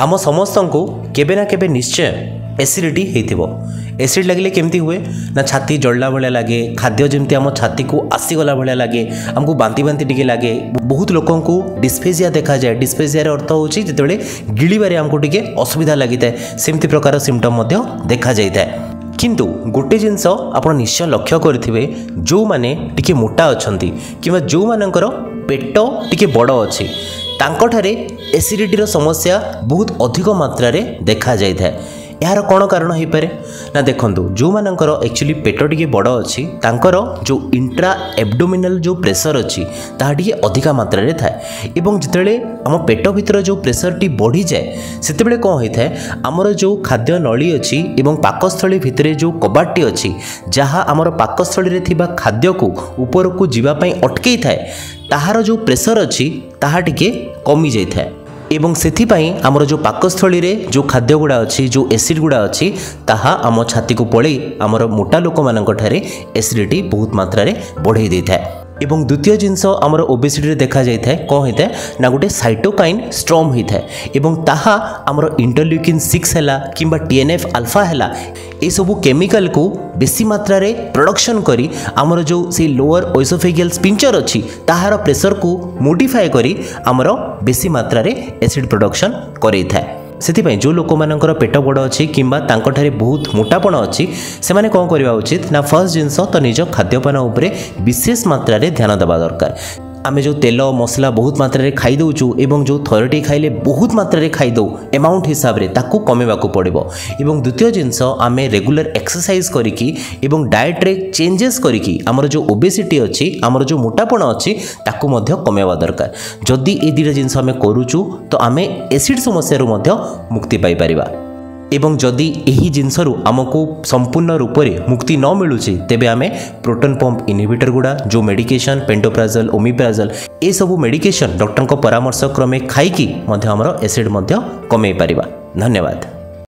आम समस्त को केबे ना केबे निश्चय एसिडिटी होइथिबो। एसिड लगे केमती हुए ना छाती जड़ला भाया लगे, खाद्य जमती आम छाती को आसीगला भाया लगे, आमको बांती बांती टिके लगे। बहुत लोकों को डिस्फेजिया देखा जाए। डिस्फेजियार अर्थ होची जितेबाला गिळिबारे आमको टिके असुविधा लगी था, सेमती प्रकार सिम्पटम देखा जाए। किंतु गोटे जिनस आप निश्चय लक्ष्य करेंगे, जो मैंने टिके मोटा अच्छा कि जो मानकर पेट टिके बड़ अच्छी तांकठारे एसिडिटीर समस्या बहुत अधिक मात्रा रे देखा जाए। यार कौन कारण हो पारे ना देखूँ, जो मानकर एक्चुअली पेट टिके बड़ अच्छी तांकर जो इंट्रा एब्डोमिनल जो प्रेशर अच्छी ताहा टिके अधिका मात्रा रे थाए। एवं जितेबाला आम पेट भीतर जो प्रेशर टी बढ़ी जाए सेतेबेले कौन होता है, आमर जो खाद्य नली अच्छी एवं पाकस्थली भितर जो कबाटी अच्छी जहाँ आमर पाकस्थली रे थिबा खाद्य को ऊपर को जीवापाई अटकई थाए, ताहार जो प्रेशर अच्छी ताहा टिके कमी जाई थाए। एवं सेथिपाई आमर जो पाकस्थली रे जो खाद्य गुड़ा अच्छी, जो एसिड गुड़ा अच्छी ताहा आम छाती को पड़े आमर मोटा लोक मानक ठारे एसिडिटी बहुत मात्रा रे बढ़ाई दे थाए। एवं द्वितीय जिनस आमर ओबेसिटी देखा जाए कौन होता है ना गोटे साइटोकाइन स्ट्रॉम होता है एवं ताहा आमर इंटरल्यूकिन 6 है कि TNF अल्फा है, ये सबू केमिकल को बेसी मात्रा रे प्रोडक्शन करी आमर जो से लोअर ओएसोफेजियल स्पिंचर अच्छी ताहार प्रेशर को मोडिफाई करी आमर बेसी मात्रा रे एसिड प्रोडक्शन करे थाए। से जो लोक मानकर पेट बड़ अच्छी कि बहुत मोटापण अच्छी से माने कौन करवा उचित ना फर्स्ट जिनस तो निज खाद्यपान उपरे विशेष मात्रा रे ध्यान देवा दरकार। आमे जो तेल मसला बहुत मात्रा रे खाई दउचु एवं जो थरटी खाइले बहुत मात्रा रे खाई दउ अमाउंट हिसाब रे ताकू कमेवा को पड़िबो। एवं द्वितीय जिनस आमे रेगुलर एक्सरसाइज करिकी एवं डाइट रे चेंजेस करिकी आमर जो ओबेसिटी अच्छी, आमर जो मोटापण अच्छी ताकू मध्य कमेवा दरकार। जदि ए दुईटा जिनस आमे करूचु तो आमे एसिड समस्या रु मध्य मुक्ति पाई परिबा। एवं जदि यही जिनसरू आमको संपूर्ण रूप से मुक्ति न मिलूची तेबे आमे प्रोटॉन पंप इनहिबिटर गुड़ा जो मेडिकेशन पेंटोप्राजल ओमिप्राजल ये सब मेडिकेशन डॉक्टर को परामर्श क्रमे खाई कि आमर एसिड कमे पारिबा। धन्यवाद।